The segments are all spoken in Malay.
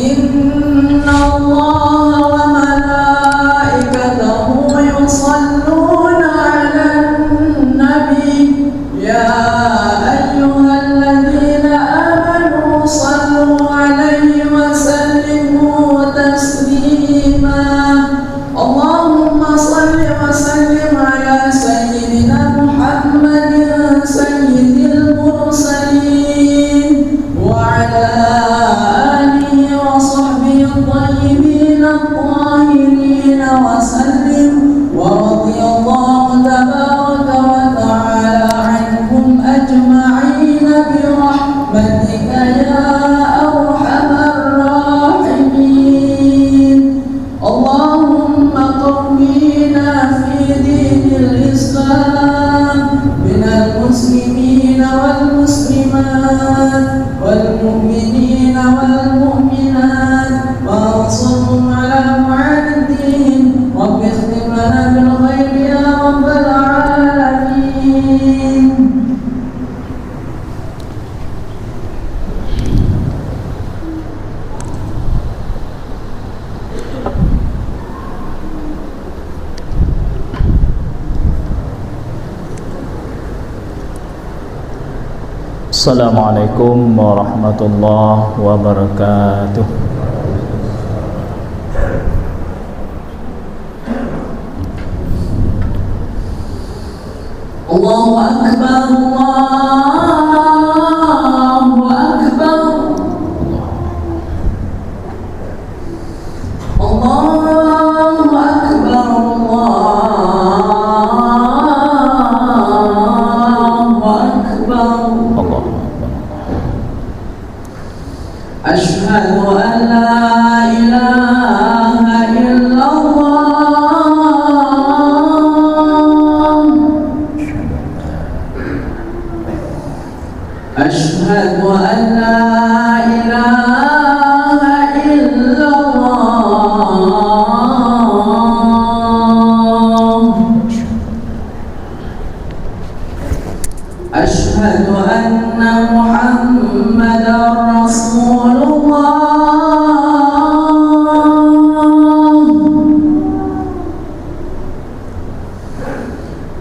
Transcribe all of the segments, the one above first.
إن الله وملائكته يصلون على النبي يا أيها الذين آمنوا صلوا عليه وسلموا تسليما اللهم صل وسلم على سيدنا محمد سيد المرسلين وعلى آله وصحبه الطيبين الطاهرين وسلم ورضي الله تبارك وتعالى عنهم أجمعين برحمتك يا أرحم الراحمين اللهم قوينا في دين الإسلام من المسلمين والمسلمات والمؤمنين والمؤمنات وانصرهم على معاندهم رب اختم لنا بالخير يا رب العالمين. Assalamualaikum warahmatullahi wabarakatuh. Allahu Akbar, Allahu Akbar, Allahu Akbar, Allahu Akbar. Allah. Asyhadu an la ilaha illallah. Asyhadu an la ilaha illallah. Asyhadu anna Muhammadar Rasulullah.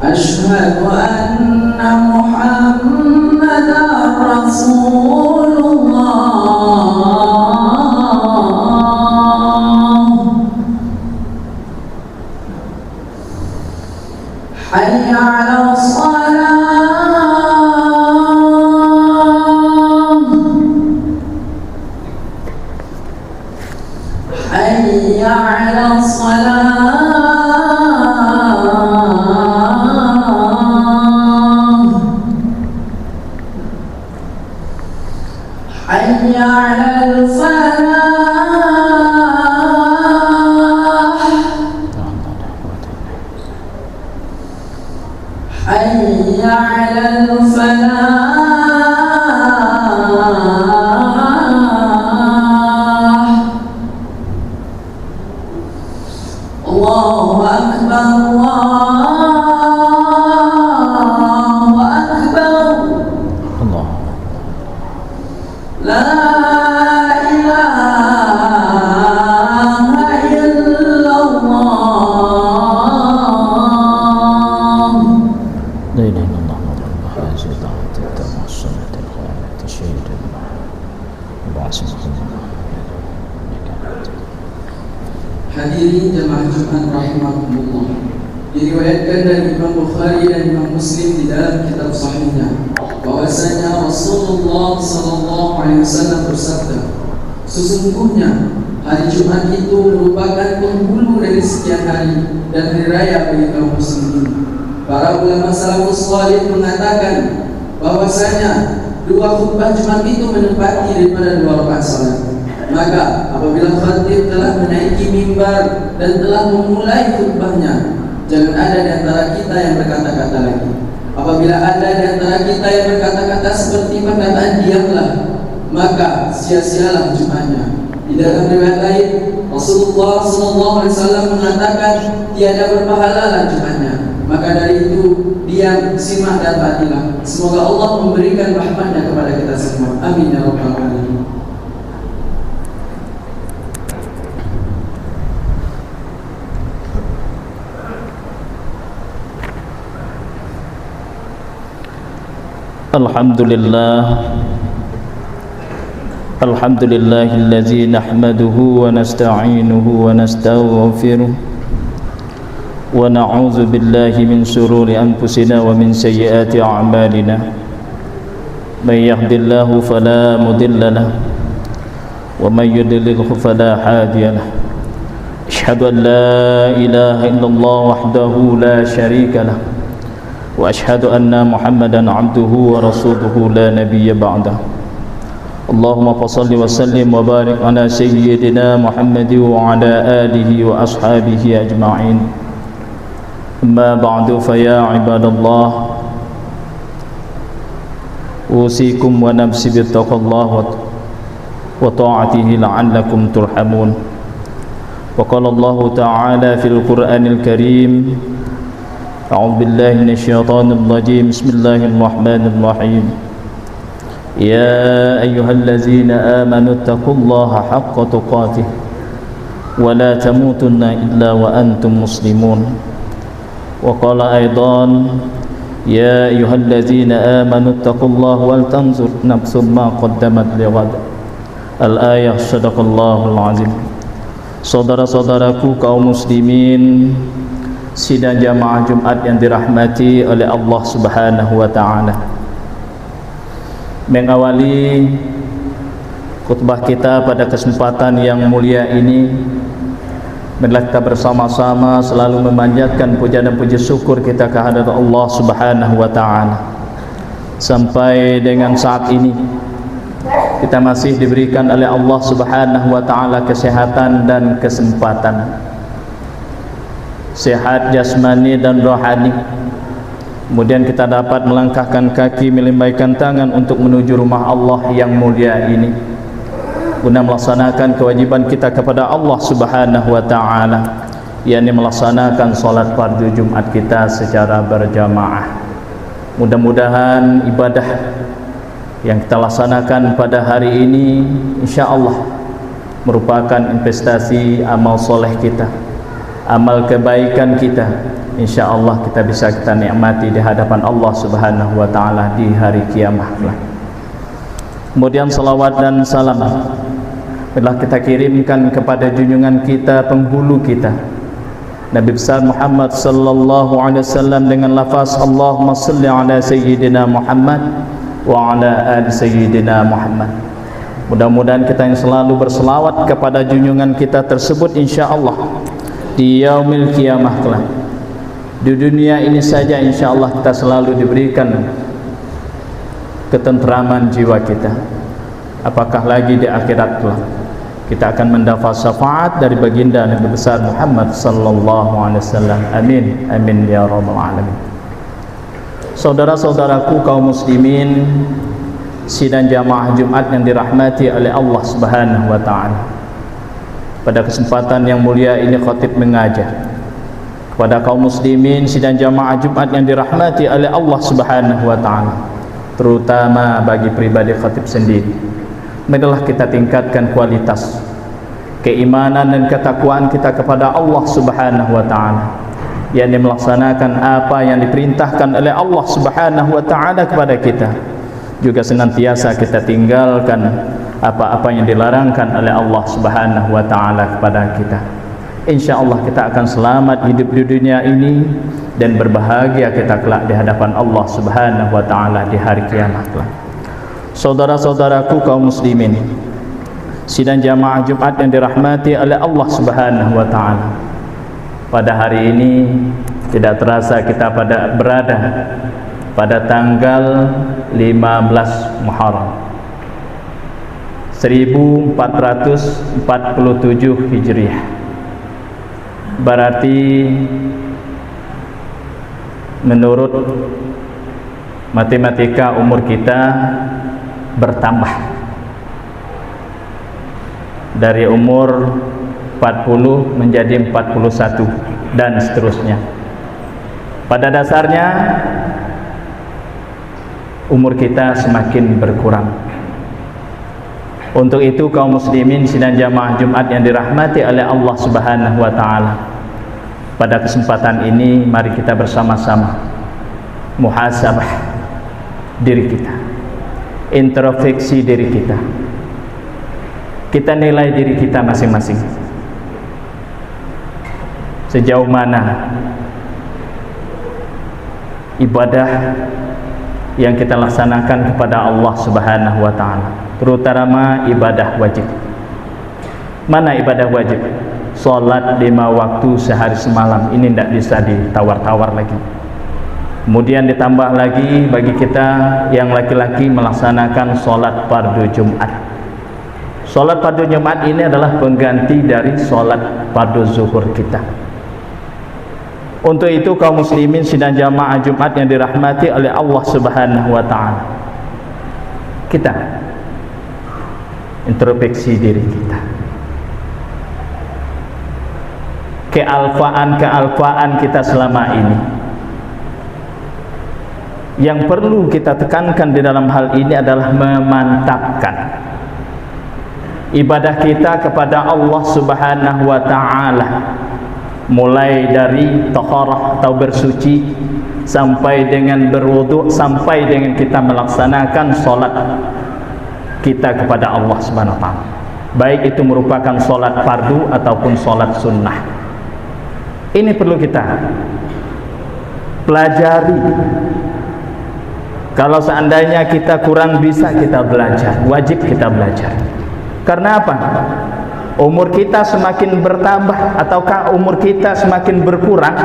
Asyhadu anna Muhammadar Rasulullah. Hayya 'ala shalah. Hayya 'ala shalah. Hayya 'alal falah. Hayya 'alal falah. Allahu Akbar, Allahu Akbar. Allah. La ilaha illallah. La ilaha illallah Muhammadur Rasulullah. Tamassulat al-khalat tashhid al-ba'ath. Hadirin jemaah Jumat rahimakumullah. Diriwayatkan dari Imam Bukhari dan Imam Muslim di dalam kitab sahihnya bahwasanya Rasulullah sallallahu alaihi wasallam bersabda, sesungguhnya hari Jumat itu merupakan penghulu dari sekian hari dan hari raya bagi kaum muslimin. Para ulama salafus salih mengatakan bahwasanya dua khutbah Jumat itu menempati daripada dua rakaat salat. Maka apabila khatib telah menaiki mimbar dan telah memulai khutbahnya, jangan ada di antara kita yang berkata-kata lagi. Apabila ada di antara kita yang berkata-kata seperti perkataan diamlah, maka sia-sialah Jumatnya. Di dalam riwayat lain, Rasulullah SAW mengatakan tiada berpahalalah Jumatnya. Maka dari itu diam, simak dan taatilah. Semoga Allah memberikan rahmatnya kepada kita semua. Amin ya rabbal alamin. Alhamdulillahillazi nahmaduhu wa nasta'inuhu wa nastaghfiruh wa na'udzu billahi min shururi anfusina wa min sayyiati a'malina. May yahdihillahu fala mudilla lahu wa may yudlilhu fala hadiya lahu. Asyhadu an la ilaha illallah wahdahu la syarika lahu wa asyhadu anna Muhammadan 'abduhu wa rasuluhu la nabiyya ba'dahu. Allahumma shalli wa sallim wa barik ala sayyidina Muhammad wa ala alihi wa ashabihi ajma'in. Amma ba'du, fa ya ibadallah, usikum wa nafsi bittaqwallah wa ta'atihi la'allakum turhamun. Wa qala Allah ta'ala fil Qur'anil Karim, a'udzu billahi minasyaitonir rajim, bismillahirrahmanirrahim. Ya ayyuhallazina amanu taqullaha haqqa tuqatih wa la tamutunna illa wa antum muslimun. Wa qala aidan, ya ayyuhallazina amanu taqullaha wal tanzur nafsum ma qaddamat lighad. Al-ayah. Shadaqallahul azim. Saudara-saudaraku kaum muslimin, sidang jamaah Jumat yang dirahmati oleh Allah Subhanahu wa taala. Mengawali khutbah kita pada kesempatan yang mulia ini, marilah kita bersama-sama selalu memanjatkan puja dan puji syukur kita kehadirat Allah Subhanahu wa taala. Sampai dengan saat ini kita masih diberikan oleh Allah Subhanahu wa taala kesehatan dan kesempatan, sehat jasmani dan rohani. Kemudian kita dapat melangkahkan kaki, melambaikan tangan untuk menuju rumah Allah yang mulia ini guna melaksanakan kewajiban kita kepada Allah Subhanahu wa taala, yakni melaksanakan salat fardu Jumat kita secara berjamaah. Mudah-mudahan ibadah yang kita laksanakan pada hari ini insyaallah merupakan investasi amal soleh kita, amal kebaikan kita. Insyaallah kita bisa kita nikmati di hadapan Allah Subhanahu wa taala di hari kiamat. Kemudian salawat dan salam telah kita kirimkan kepada junjungan kita, penghulu kita, Nabi besar Muhammad sallallahu alaihi wasallam, dengan lafaz Allahumma shalli ala sayyidina Muhammad wa ala ali sayyidina Muhammad. Mudah-mudahan kita yang selalu berselawat kepada junjungan kita tersebut insyaallah di yaumil kiamah kelak. Di dunia ini saja insyaallah kita selalu diberikan ketentraman jiwa kita, apakah lagi di akhirat kelak. Kita akan mendapat syafaat dari baginda Nabi besar Muhammad sallallahu alaihi wasallam. Amin amin ya rabbal alamin. Saudara-saudaraku kaum muslimin, sidang jamaah Jumat yang dirahmati oleh Allah Subhanahu wa taala. Pada kesempatan yang mulia ini khatib mengajar kepada kaum muslimin sidang jamaah Jumat yang dirahmati oleh Allah Subhanahu wa taala, terutama bagi pribadi khatib sendiri. Marilah kita tingkatkan kualitas keimanan dan ketakwaan kita kepada Allah Subhanahu wa taala, yakni melaksanakan apa yang diperintahkan oleh Allah Subhanahu wa taala kepada kita, juga senantiasa kita tinggalkan apa-apa yang dilarangkan oleh Allah Subhanahu wa taala kepada kita. Insyaallah kita akan selamat hidup di dunia ini dan berbahagia kita kelak di hadapan Allah Subhanahu wa taala di hari kiamat kelak. Saudara-saudaraku kaum muslimin, sidang jamaah Jumat yang dirahmati oleh Allah Subhanahu wa taala. Pada hari ini tidak terasa kita berada pada tanggal 15 Muharram 1447 Hijriah. Berarti menurut matematika umur kita bertambah dari umur 40 menjadi 41 dan seterusnya. Pada dasarnya umur kita semakin berkurang. Untuk itu kaum muslimin sidang jamaah Jumat yang dirahmati oleh Allah Subhanahu wa taala, pada kesempatan ini mari kita bersama-sama muhasabah, diri kita, introspeksi diri kita. Kita nilai diri kita masing-masing. Sejauh mana ibadah yang kita laksanakan kepada Allah Subhanahu wa taala, terutama ibadah wajib. Mana ibadah wajib? Salat 5 waktu sehari semalam, ini tidak bisa ditawar-tawar lagi. Kemudian ditambah lagi bagi kita yang laki-laki melaksanakan salat fardu Jumat. Salat fardu Jumat ini adalah pengganti dari salat fardu zuhur kita. Untuk itu kaum muslimin sidang jamaah Jumat yang dirahmati oleh Allah Subhanahu wa taala, kita introspeksi diri kita. Kealfaan kita selama ini, yang perlu kita tekankan di dalam hal ini adalah memantapkan ibadah kita kepada Allah Subhanahu wa taala, mulai dari taharah atau bersuci sampai dengan berwudu, sampai dengan kita melaksanakan salat kita kepada Allah Subhanahu wa taala, baik itu merupakan salat fardu ataupun salat sunnah. Ini perlu kita pelajari. Kalau seandainya kita kurang bisa, kita belajar, wajib kita belajar. Karena apa? Umur kita semakin bertambah ataukah umur kita semakin berkurang,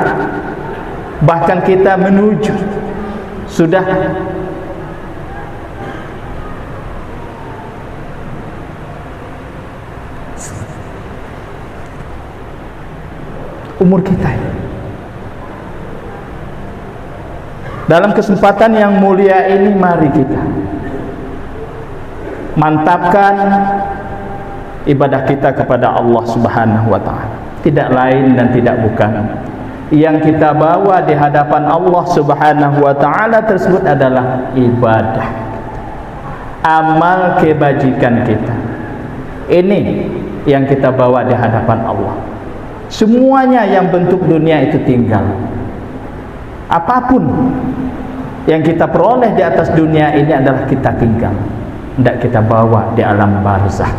bahkan kita menuju sudah umur kita. Dalam kesempatan yang mulia ini, mari kita mantapkan ibadah kita kepada Allah Subhanahu wa taala. Tidak lain dan tidak bukan, yang kita bawa di hadapan Allah Subhanahu wa taala tersebut adalah ibadah, amal kebajikan kita. Ini yang kita bawa di hadapan Allah. Semuanya yang bentuk dunia itu tinggal. Apapun yang kita peroleh di atas dunia ini adalah kita tinggal, tidak kita bawa di alam barzah.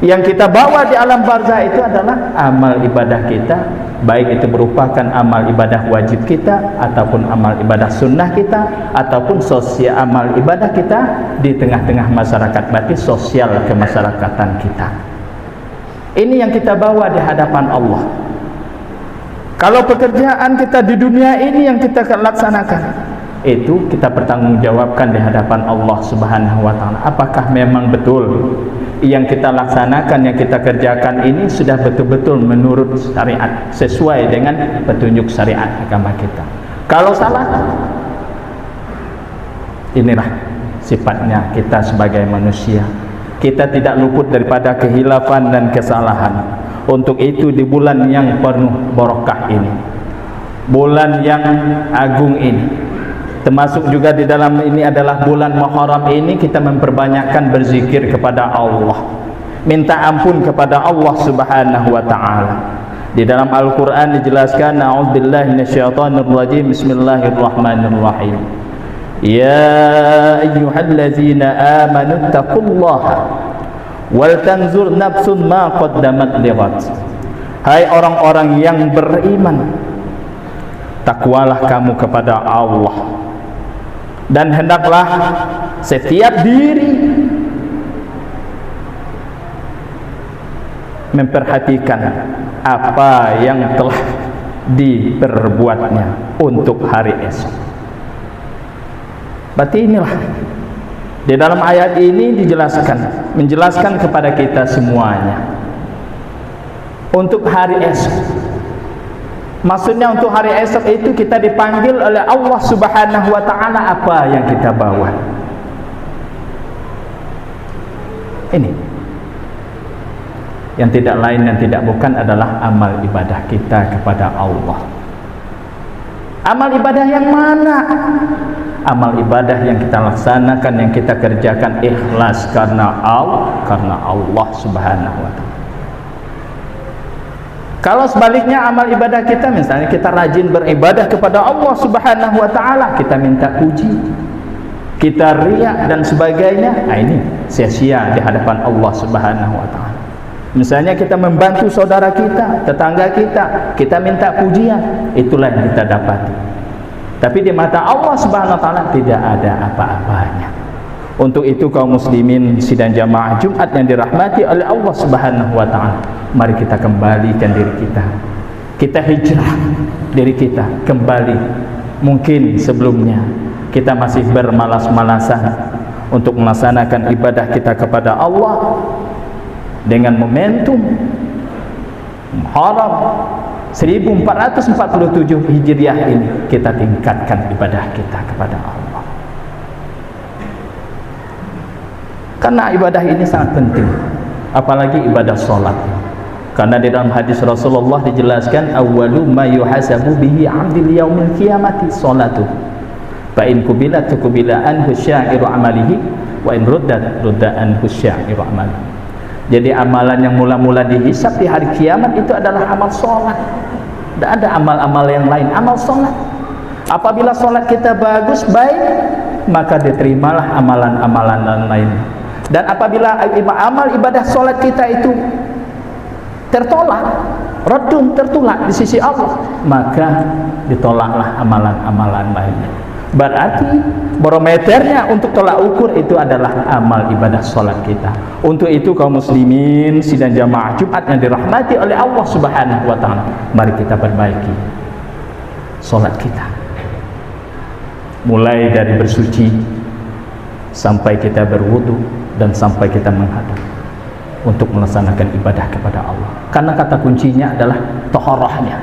Yang kita bawa di alam barzah itu adalah amal ibadah kita, baik itu merupakan amal ibadah wajib kita ataupun amal ibadah sunnah kita, ataupun sosial amal ibadah kita di tengah-tengah masyarakat, berarti sosial kemasyarakatan kita. Ini yang kita bawa di hadapan Allah. Kalau pekerjaan kita di dunia ini yang kita laksanakan, itu kita bertanggungjawabkan di hadapan Allah Subhanahu wa taala. Apakah memang betul yang kita laksanakan, yang kita kerjakan ini sudah betul-betul menurut syariat, sesuai dengan petunjuk syariat agama kita? Kalau salah, inilah sifatnya kita sebagai manusia. Kita tidak luput daripada kehilafan dan kesalahan. Untuk itu di bulan yang penuh barokah ini, bulan yang agung ini, termasuk juga di dalam ini adalah bulan Muharram ini, kita memperbanyakkan berzikir kepada Allah, minta ampun kepada Allah Subhanahu wa taala. Di dalam Al-Qur'an dijelaskan, a'udzubillahi minasyaitonirrajim, bismillahirrahmanirrahim. Ya ayyuhallazina amanu taqullaha wal tanzur nafsun ma qaddamat lighad. Hai orang-orang yang beriman, takwalah kamu kepada Allah, dan hendaklah setiap diri memperhatikan apa yang telah diperbuatnya untuk hari esok. Berarti inilah di dalam ayat ini menjelaskan kepada kita semuanya untuk hari esok. Maksudnya untuk hari esok itu kita dipanggil oleh Allah Subhanahu wa taala, apa yang kita bawa. Ini yang tidak lain dan tidak bukan adalah amal ibadah kita kepada Allah. Amal ibadah yang mana? Amal ibadah yang kita laksanakan, yang kita kerjakan ikhlas karena Allah Subhanahu wa taala. Kalau sebaliknya amal ibadah kita, misalnya kita rajin beribadah kepada Allah Subhanahu wa taala, kita minta puji, kita riak dan sebagainya, ini sia-sia di hadapan Allah Subhanahu wa taala. Misalnya kita membantu saudara kita, tetangga kita minta pujian, itulah yang kita dapati. Tapi di mata Allah Subhanahu wa taala tidak ada apa-apanya. Untuk itu kaum muslimin sidang jamaah Jumat yang dirahmati oleh Allah Subhanahu wa taala, mari kita kembalikan diri kita. Kita hijrah diri kita kembali. Mungkin sebelumnya kita masih bermalas-malasan untuk melaksanakan ibadah kita kepada Allah dengan momentum Muharram 1447 Hijriah ini. Kita tingkatkan ibadah kita kepada Allah, karena ibadah ini sangat penting, apalagi ibadah sholat. Karena di dalam hadis Rasulullah dijelaskan, awwalu ma yuhasabu bihi 'abdul yaumil qiyamati sholatu fa in kubilat tukubila anhu sya'iru amalihi wa in ruddat rudda anhu sya'iru amalihi. Jadi amalan yang mula-mula dihisab di hari kiamat itu adalah amal sholat. Tidak ada amal-amal yang lain, amal sholat. Apabila sholat kita bagus, baik, maka diterimalah amalan-amalan lain. Dan apabila amal ibadah sholat kita itu tertolak, redum, tertolak di sisi Allah, maka ditolaklah amalan-amalan lainnya. Berarti barometernya untuk tolak ukur itu adalah amal ibadah sholat kita. Untuk itu kaum muslimin sidang jamaah Jumat yang dirahmati oleh Allah Subhanahu wa taala, mari kita perbaiki sholat kita, mulai dari bersuci sampai kita berwudu dan sampai kita menghadap untuk melaksanakan ibadah kepada Allah. Karena kata kuncinya adalah taharahnya.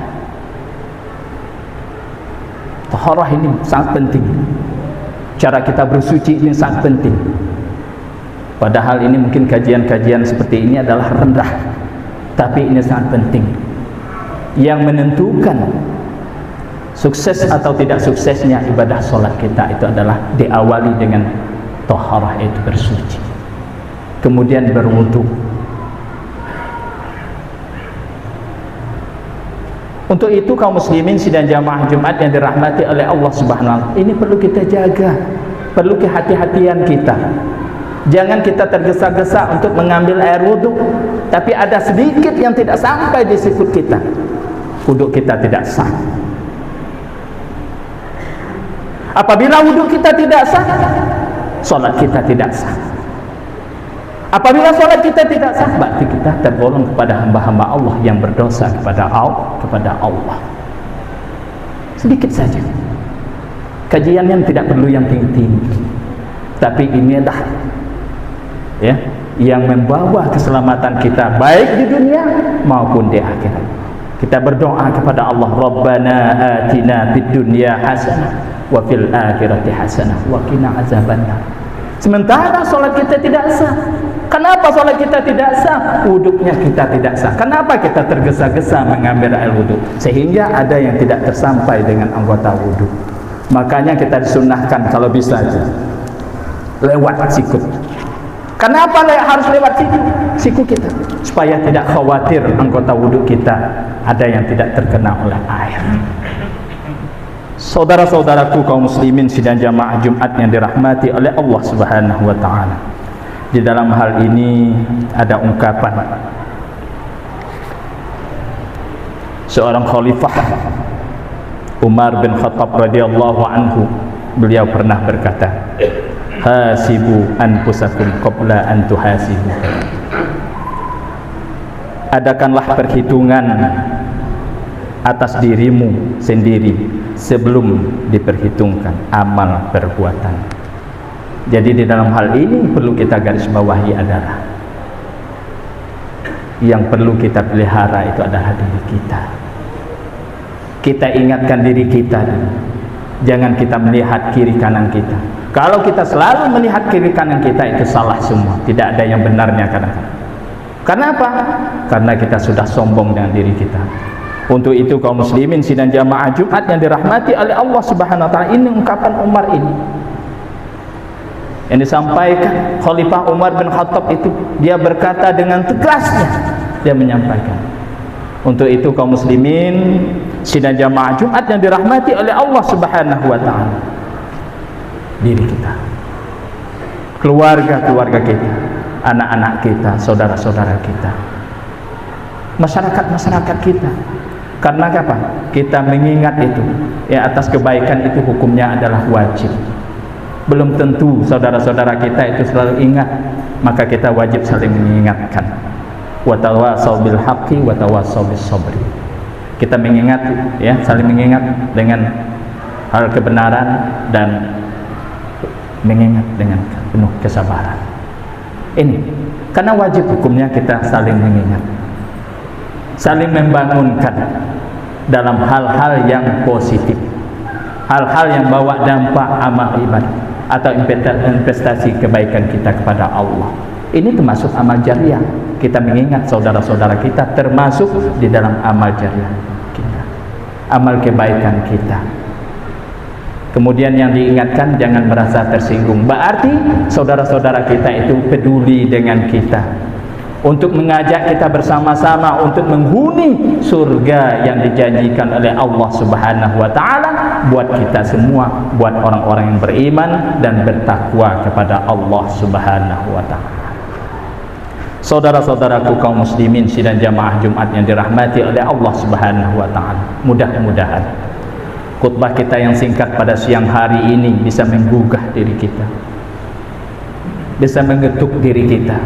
Taharah ini sangat penting. Cara kita bersuci ini sangat penting. Padahal ini mungkin kajian-kajian seperti ini adalah rendah, tapi ini sangat penting. Yang menentukan sukses atau tidak suksesnya ibadah sholat kita itu adalah diawali dengan taharah, itu bersuci, kemudian berwudu. Untuk itu kaum muslimin sidang jamaah Jumat yang dirahmati oleh Allah Subhanahu wa taala, ini perlu kita jaga, perlu kehati-hatian kita. Jangan kita tergesa-gesa untuk mengambil air wudu, tapi ada sedikit yang tidak sampai di sikut kita, wudu kita tidak sah. Apabila wudu kita tidak sah, salat kita tidak sah. Apabila salat kita tidak sah, berarti kita tergolong kepada hamba-hamba Allah yang berdosa kepada Allah. Sedikit saja. Kajian yang tidak perlu yang tinggi-tinggi, tapi ini adalah yang membawa keselamatan kita baik di dunia maupun di akhirat. Kita berdoa kepada Allah, Rabbana atina fid dunya hasanah wa fil akhirati hasanah wa qina azabannar. Sementara salat kita tidak sah. Kenapa salat kita tidak sah? Wuduknya kita tidak sah. Kenapa kita tergesa-gesa mengambil air wuduk sehingga ada yang tidak tersampai dengan anggota wuduk? Makanya kita disunahkan kalau bisa lewat sikut. Kenapa harus lewat siku kita? Supaya tidak khawatir anggota wuduk kita ada yang tidak terkena oleh air. Saudara-saudaraku kaum muslimin sidang jamaah Jumat yang dirahmati oleh Allah Subhanahu wa taala, di dalam hal ini ada ungkapan seorang khalifah Umar bin Khattab radhiyallahu anhu. Beliau pernah berkata, hasibu anfusakum qabla an tuhasibu. Adakanlah perhitungan atas dirimu sendiri sebelum diperhitungkan amal perbuatan. Jadi di dalam hal ini perlu kita garis bawahi adalah yang perlu kita pelihara itu adalah diri kita. Kita ingatkan diri kita dulu. Jangan kita melihat kiri kanan kita. Kalau kita selalu melihat kiri kanan kita, itu salah semua. Tidak ada yang benarnya kadang-kadang. Kenapa? Karena kita sudah sombong dengan diri kita. Untuk itu kaum muslimin sidang jamaah Jumat yang dirahmati oleh Allah Subhanahu wa taala, ini ungkapan Umar ini yang disampaikan Khalifah Umar bin Khattab itu, dia berkata dengan tegasnya, dia menyampaikan. Untuk itu kaum muslimin sidang jamaah Jumat yang dirahmati oleh Allah Subhanahu wa taala, diri kita keluarga-keluarga kita, anak-anak kita, saudara-saudara kita, masyarakat-masyarakat kita. Karena apa? Kita mengingat itu, ya, atas kebaikan itu hukumnya adalah wajib. Belum tentu saudara-saudara kita itu selalu ingat, maka kita wajib saling mengingatkan. Wa tawassaw bil haqqi wa tawassaw bis sabri. Kita mengingat, ya, saling mengingat dengan hal kebenaran dan mengingat dengan penuh kesabaran. Ini karena wajib hukumnya kita saling mengingat, saling membangunkan dalam hal-hal yang positif, hal-hal yang bawa dampak amal ibadah atau investasi kebaikan kita kepada Allah. Ini termasuk amal jariah. Kita mengingat saudara-saudara kita termasuk di dalam amal jariah kita, amal kebaikan kita. Kemudian yang diingatkan jangan merasa tersinggung. Berarti saudara-saudara kita itu peduli dengan kita, untuk mengajak kita bersama-sama untuk menghuni surga yang dijanjikan oleh Allah Subhanahu wa taala buat kita semua, buat orang-orang yang beriman dan bertakwa kepada Allah Subhanahu wa taala. Saudara-saudaraku kaum muslimin sidang jamaah Jumat yang dirahmati oleh Allah Subhanahu wa taala, mudah-mudahan khutbah kita yang singkat pada siang hari ini bisa menggugah diri kita, bisa mengetuk diri kita,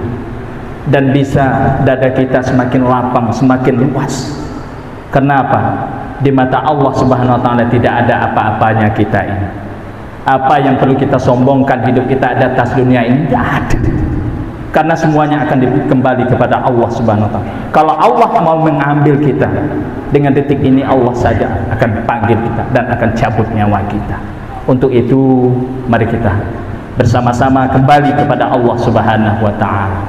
dan bisa dada kita semakin lapang, semakin luas. Kenapa? Di mata Allah Subhanahu wa taala tidak ada apa-apanya kita ini. Apa yang perlu kita sombongkan hidup kita di atas dunia ini tidak ada. Karena semuanya akan kembali kepada Allah Subhanahu wa taala. Kalau Allah mau mengambil kita, dengan detik ini Allah saja akan panggil kita dan akan cabut nyawa kita. Untuk itu mari kita bersama-sama kembali kepada Allah Subhanahu wa taala.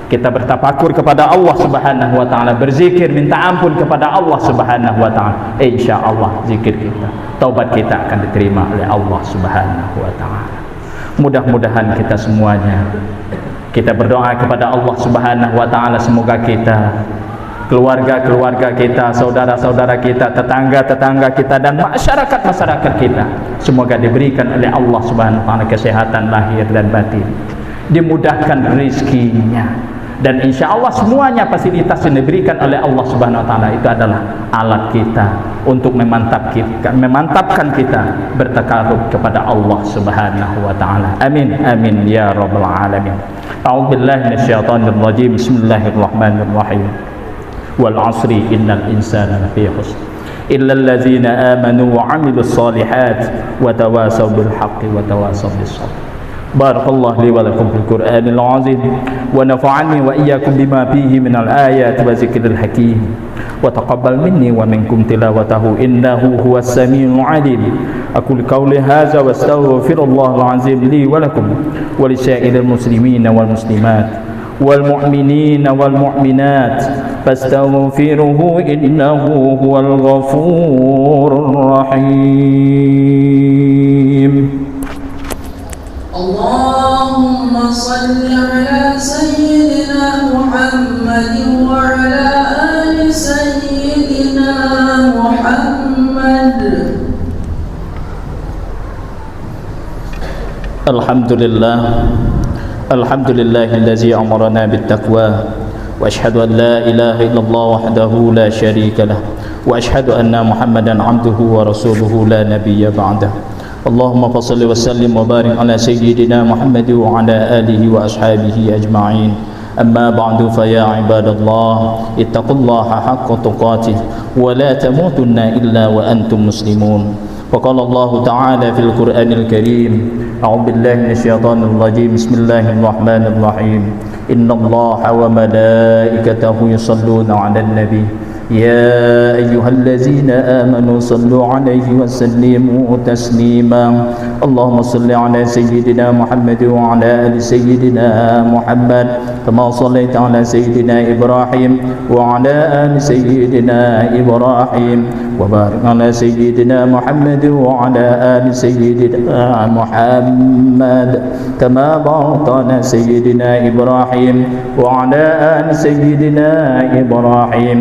Kita bertafakur kepada Allah Subhanahu wa taala, berzikir, minta ampun kepada Allah Subhanahu wa taala. Insyaallah zikir kita, taubat kita akan diterima oleh Allah Subhanahu wa taala. Mudah-mudahan kita semuanya kita berdoa kepada Allah Subhanahu wa taala, semoga kita, keluarga-keluarga kita, saudara-saudara kita, tetangga-tetangga kita dan masyarakat-masyarakat kita semoga diberikan oleh Allah Subhanahu wa taala kesehatan lahir dan batin, dimudahkan rezekinya, dan insya Allah semuanya fasilitas yang diberikan oleh Allah Subhanahu wa taala itu adalah alat kita untuk memantapkan kita bertakarub kepada Allah Subhanahu wa taala. Amin amin ya rabbal alamin. A'udzubillahi minasyaitonir rajim. Bismillahirrahmanirrahim. Wal 'asri innal insana lafi khusr illa allazina amanu wa 'amilus solihat wa tawasaw bil haqqi wa tawasaw bis sabr. Barakallahu li wa lakum fil Qur'anil 'azim wa nafa'ani wa iyyakum bima fihi minal ayati wa zikril hakim wa taqabbal minni wa minkum tilawatahu innahu huwas samiul 'alim. Aqul qawli hadza wa astaghfirullahal 'azim li wa lakum wa lisairil muslimina wal muslimat wal mu'minina wal mu'minat fastaghfiruhu innahu huwal ghafurur rahim. Allahumma salli ala sayyidina Muhammadin wa ala ali sayyidina Muhammad. Alhamdulillah, alhamdulillahillazi amarana bittaqwa wa ashhadu an la ilaha illallah wahdahu la syarika lah wa ashhadu anna Muhammadan abduhu wa rasuluhu la nabiyya ba'dah. Allahumma salli wa sallim wa barik ala sayyidina Muhammad wa ala alihi wa ashabihi ajma'in. Amma ba'du fa ya ibadallah ittaqullaha haqqa tuqatih wa la tamutunna illa wa antum muslimun. Wa qala Allah ta'ala fil Qur'anil Karim, a'udzu billahi minasyaitonir rajim. Bismillahirrahmanirrahim. Innallaha wa malaikatahu yusholluna 'alan nabi يا أيها الذين آمنوا صلوا عليه وسلموا تسليما. اللهم صل على سيدنا محمد وعلى آل سيدنا محمد كما صليت على سيدنا إبراهيم وعلى آل سيدنا إبراهيم وبارك على سيدنا محمد وعلى آل سيدنا محمد كما باركت على سيدنا إبراهيم وعلى آل سيدنا إبراهيم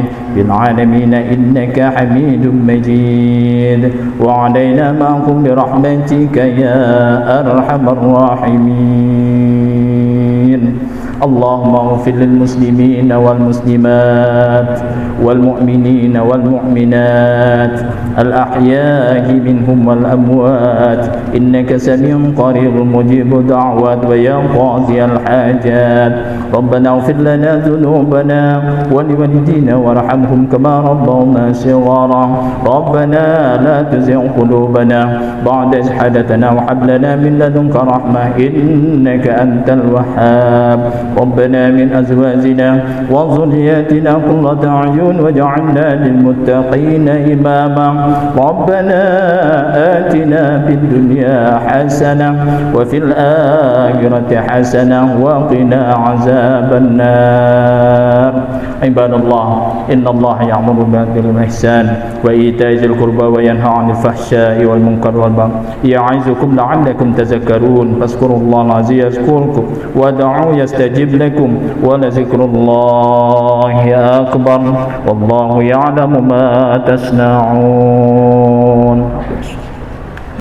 العالمين إنك حميد مجيد وعلينا معكم برحمتك يا أرحم الراحمين اللهم اغفر للمسلمين والمسلمات والمؤمنين والمؤمنات الأحياء منهم والأموات إنك سميع قريب مجيب الدعوات ويا قاضي الحاجات ربنا اغفر لنا ذنوبنا ولوالدينا وارحمهم كما ربونا صغارا ربنا لا تزغ قلوبنا بعد إذ هديتنا وهب لنا من لدنك رحمة إنك أنت الوهاب ربنا من أزواجنا وذرياتنا قرة أعين واجعلنا للمتقين إماما ربنا آتنا في الدنيا حسنة وفي الآخرة حسنة وقنا عذاب النار عباد الله إن الله يأمر بالعدل والإحسان وإيتاء ذي القربى وينهى عن الفحشاء والمنكر والبغي يعظكم لعلكم تذكرون فاذكروا الله العظيم يذكركم ودعوه يستجب لكم ولذكر الله أكبر والله يعلم ما تصنعون.